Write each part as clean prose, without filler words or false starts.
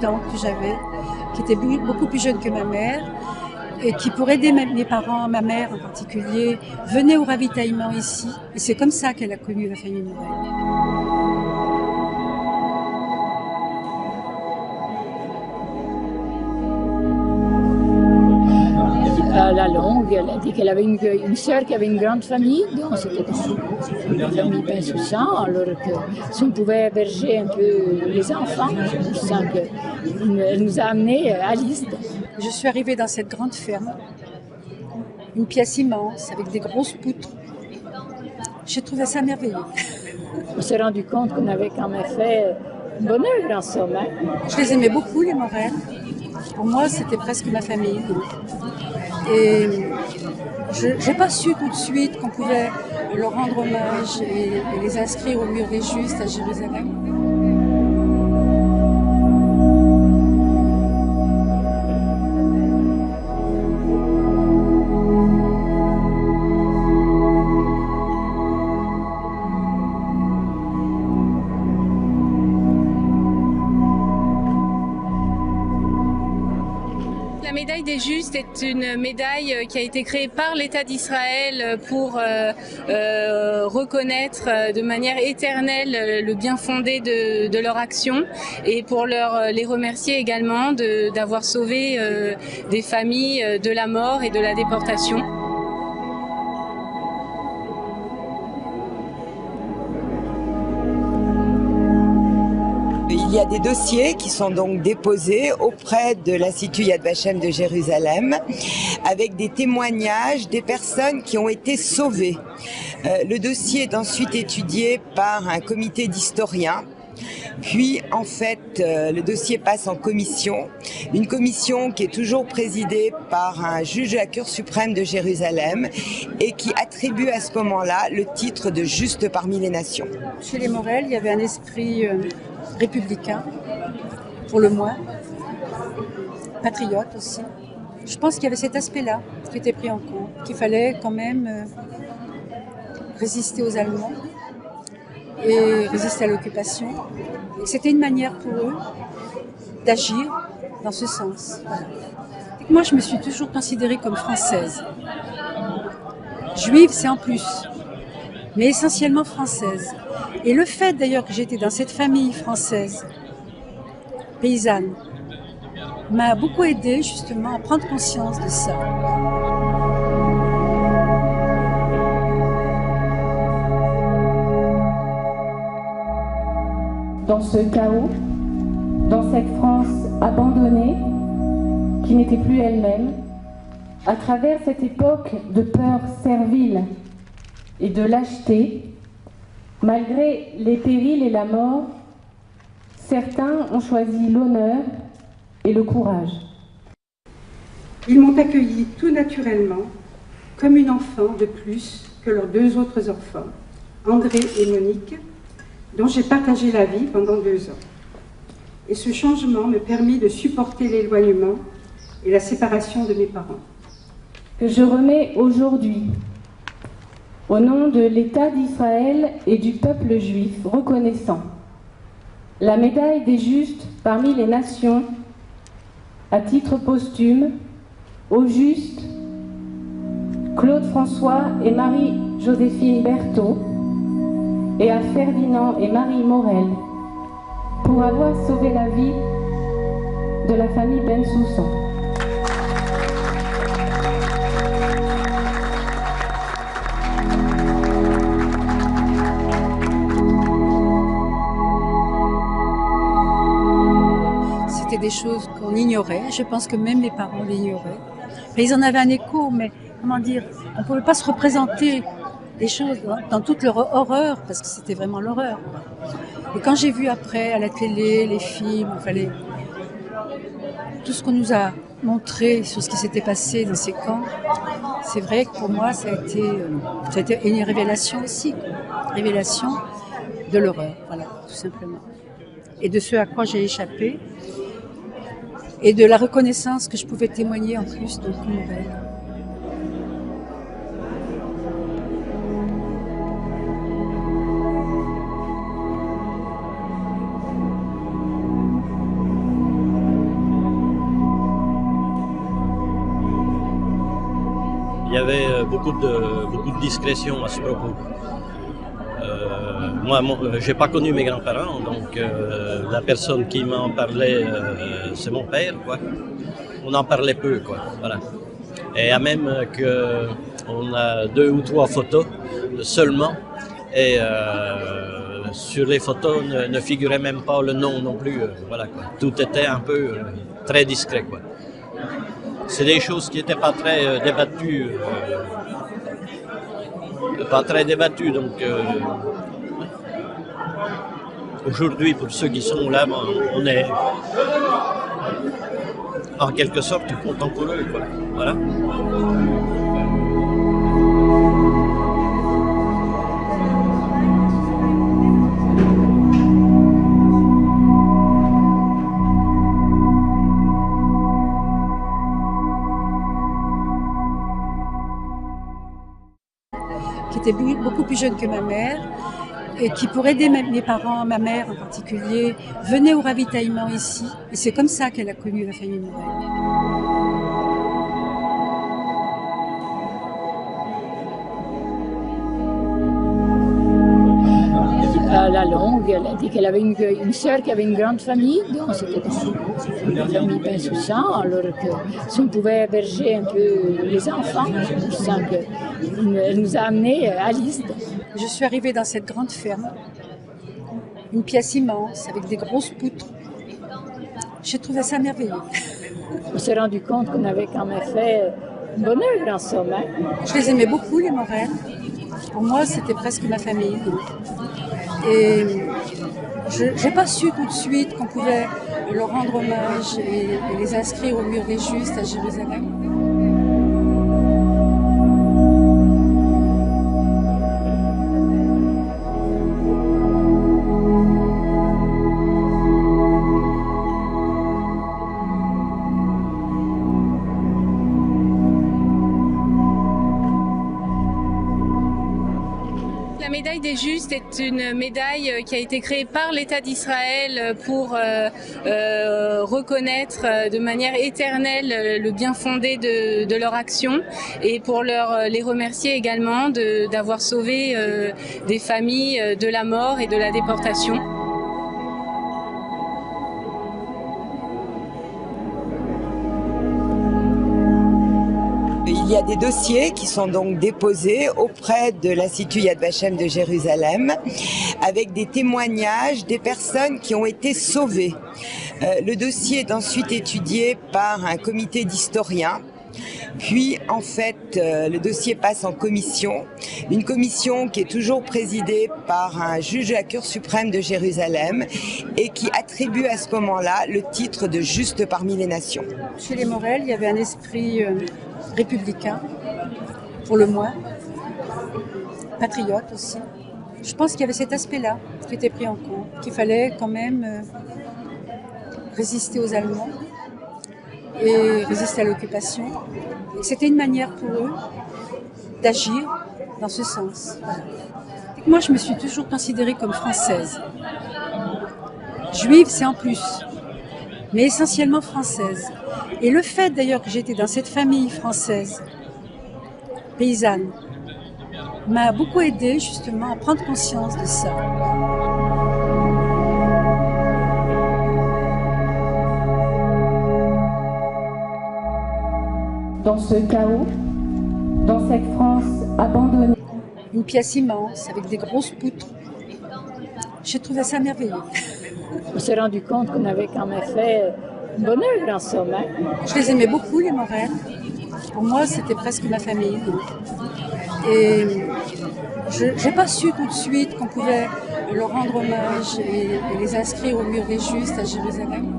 tante que j'avais, qui était beaucoup plus jeune que ma mère, et qui, pour aider mes parents, ma mère en particulier, venait au ravitaillement ici. Et c'est comme ça qu'elle a connu la famille Morel. À la longue, elle a dit qu'elle avait une sœur qui avait une grande famille, donc c'était une famille Bensoussan, alors que si on pouvait héberger un peu les enfants, je sens qu'elle nous a amenés à Liste. Je suis arrivée dans cette grande ferme, une pièce immense avec des grosses poutres. J'ai trouvé ça merveilleux. On s'est rendu compte qu'on avait quand même fait une bonne œuvre en somme. Je les aimais beaucoup, les Morel. Pour moi, c'était presque ma famille. Et je n'ai pas su tout de suite qu'on pouvait leur rendre hommage et les inscrire au mur des Justes à Jérusalem. La médaille des Justes est une médaille qui a été créée par l'État d'Israël pour reconnaître de manière éternelle le bien fondé de leur action et pour les remercier également d'avoir sauvé des familles de la mort et de la déportation. Il y a des dossiers qui sont donc déposés auprès de l'Institut Yad Vashem de Jérusalem avec des témoignages des personnes qui ont été sauvées. Le dossier est ensuite étudié par un comité d'historiens. Puis, en fait, le dossier passe en commission. Une commission qui est toujours présidée par un juge de la Cour suprême de Jérusalem et qui attribue à ce moment-là le titre de juste parmi les nations. Chez les Morel, il y avait un esprit républicain, pour le moins, patriote aussi. Je pense qu'il y avait cet aspect-là qui était pris en compte, qu'il fallait quand même résister aux Allemands et résister à l'occupation. C'était une manière pour eux d'agir dans ce sens. Voilà. Moi, je me suis toujours considérée comme française. Juive, c'est en plus, mais essentiellement française. Et le fait d'ailleurs que j'étais dans cette famille française, paysanne, m'a beaucoup aidée justement à prendre conscience de ça. Dans ce chaos, dans cette France abandonnée, qui n'était plus elle-même, à travers cette époque de peur servile et de lâcheté, malgré les périls et la mort, certains ont choisi l'honneur et le courage. Ils m'ont accueilli tout naturellement, comme une enfant de plus que leurs deux autres enfants, André et Monique, dont j'ai partagé la vie pendant 2 ans. Et ce changement me permit de supporter l'éloignement et la séparation de mes parents. Que je remets aujourd'hui, au nom de l'État d'Israël et du peuple juif reconnaissant, la médaille des Justes parmi les nations, à titre posthume, aux Justes Claude François et Marie-Joséphine Berthaud, et à Ferdinand et Marie Morel, pour avoir sauvé la vie de la famille Bensoussan. C'était des choses qu'on ignorait, je pense que même les parents l'ignoraient. Ils en avaient un écho, mais comment dire, on ne pouvait pas se représenter les choses dans toute leur horreur, parce que c'était vraiment l'horreur. Et quand j'ai vu après à la télé, les films, tout ce qu'on nous a montré sur ce qui s'était passé dans ces camps, c'est vrai que pour moi ça a été une révélation aussi, révélation de l'horreur, voilà, tout simplement. Et de ce à quoi j'ai échappé, et de la reconnaissance que je pouvais témoigner en plus de Morel. il y avait beaucoup de discrétion à ce propos. Moi, j'ai pas connu mes grands-parents, donc la personne qui m'en parlait, c'est mon père, quoi. On en parlait peu, quoi. Voilà. Et à même qu'on a 2 ou 3 photos seulement, et sur les photos ne figurait même pas le nom non plus. Voilà, quoi. Tout était un peu très discret, quoi. C'est des choses qui n'étaient pas très débattues. Donc aujourd'hui, pour ceux qui sont là, on est en quelque sorte content pour eux, quoi. Voilà. Qui était beaucoup plus jeune que ma mère et qui, pour aider mes parents, ma mère en particulier, venait au ravitaillement ici. Et c'est comme ça qu'elle a connu la famille Morel. La longue, elle a dit qu'elle avait une sœur qui avait une grande famille, donc c'était une famille bien sous sang, alors que si on pouvait héberger un peu les enfants, c'est pour ça qu'elle nous a amenés à Liste. Je suis arrivée dans cette grande ferme, une pièce immense avec des grosses poutres. J'ai trouvé ça merveilleux. On s'est rendu compte qu'on avait quand même fait une bonne œuvre en somme. Hein. Je les aimais beaucoup, les Morel. Pour moi, c'était presque ma famille. Et je n'ai pas su tout de suite qu'on pouvait leur rendre hommage et les inscrire au mur des Justes à Jérusalem. La médaille des Justes est une médaille qui a été créée par l'État d'Israël pour reconnaître de manière éternelle le bien fondé de leur action et pour les remercier également d'avoir sauvé des familles de la mort et de la déportation. Il y a des dossiers qui sont donc déposés auprès de l'Institut Yad Vashem de Jérusalem avec des témoignages des personnes qui ont été sauvées. Le dossier est ensuite étudié par un comité d'historiens. Puis, en fait, le dossier passe en commission. Une commission qui est toujours présidée par un juge de la Cour suprême de Jérusalem et qui attribue à ce moment-là le titre de juste parmi les nations. Chez les Morel, il y avait un esprit républicain, pour le moins, patriote aussi. Je pense qu'il y avait cet aspect-là qui était pris en compte, qu'il fallait quand même résister aux Allemands et résister à l'occupation. C'était une manière pour eux d'agir dans ce sens. Moi, je me suis toujours considérée comme française. Juive, c'est en plus, mais essentiellement française. Et le fait d'ailleurs que j'étais dans cette famille française, paysanne, m'a beaucoup aidée justement à prendre conscience de ça. Dans ce chaos, dans cette France abandonnée. Une pièce immense avec des grosses poutres. J'ai trouvé ça merveilleux. On s'est rendu compte qu'on avait quand même fait une bonne œuvre en somme. Hein. Je les aimais beaucoup, les Morel. Pour moi, c'était presque ma famille. Et je n'ai pas su tout de suite qu'on pouvait leur rendre hommage et les inscrire au mur des Justes à Jérusalem.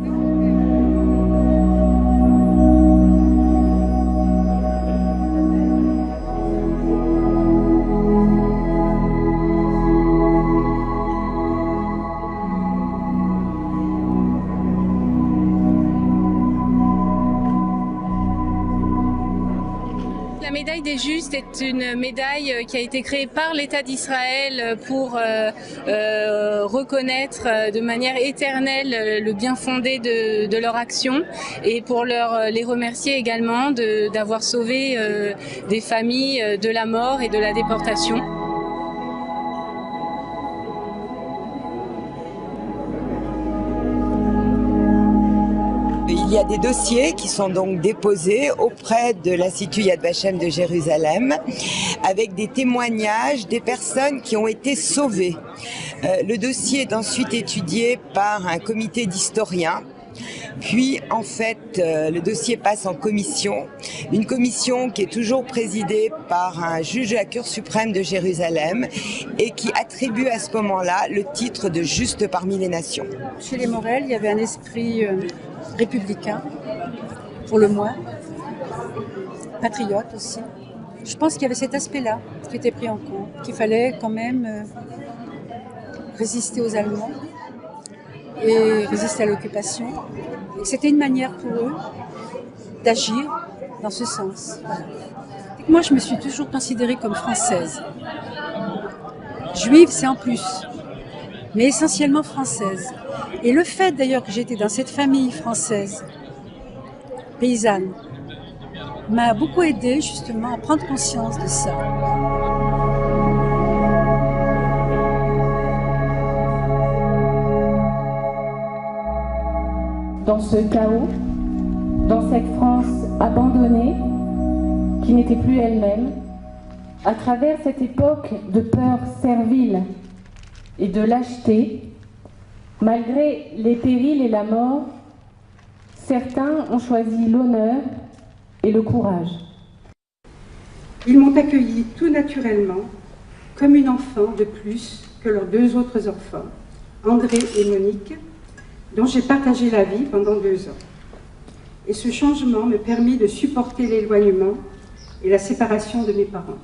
La médaille des Justes C'est une médaille qui a été créée par l'État d'Israël pour reconnaître de manière éternelle le bien fondé de leur action et pour les remercier également d'avoir sauvé des familles de la mort et de la déportation. Il y a des dossiers qui sont donc déposés auprès de l'Institut Yad Vashem de Jérusalem avec des témoignages des personnes qui ont été sauvées. Le dossier est ensuite étudié par un comité d'historiens. Puis, en fait, le dossier passe en commission. Une commission qui est toujours présidée par un juge de la Cour suprême de Jérusalem et qui attribue à ce moment-là le titre de juste parmi les nations. Chez les Morel, il y avait un esprit républicain, pour le moins, patriote aussi. Je pense qu'il y avait cet aspect-là qui était pris en compte, qu'il fallait quand même résister aux Allemands et résister à l'occupation. C'était une manière pour eux d'agir dans ce sens. Moi, je me suis toujours considérée comme française. Juive, c'est en plus, mais essentiellement française. Et le fait d'ailleurs que j'étais dans cette famille française, paysanne, m'a beaucoup aidée justement à prendre conscience de ça. Dans ce chaos, dans cette France abandonnée, qui n'était plus elle-même, à travers cette époque de peur servile et de lâcheté, malgré les périls et la mort, certains ont choisi l'honneur et le courage. Ils m'ont accueilli tout naturellement, comme une enfant de plus que leurs deux autres enfants, André et Monique, dont j'ai partagé la vie pendant 2 ans. Et ce changement me permit de supporter l'éloignement et la séparation de mes parents.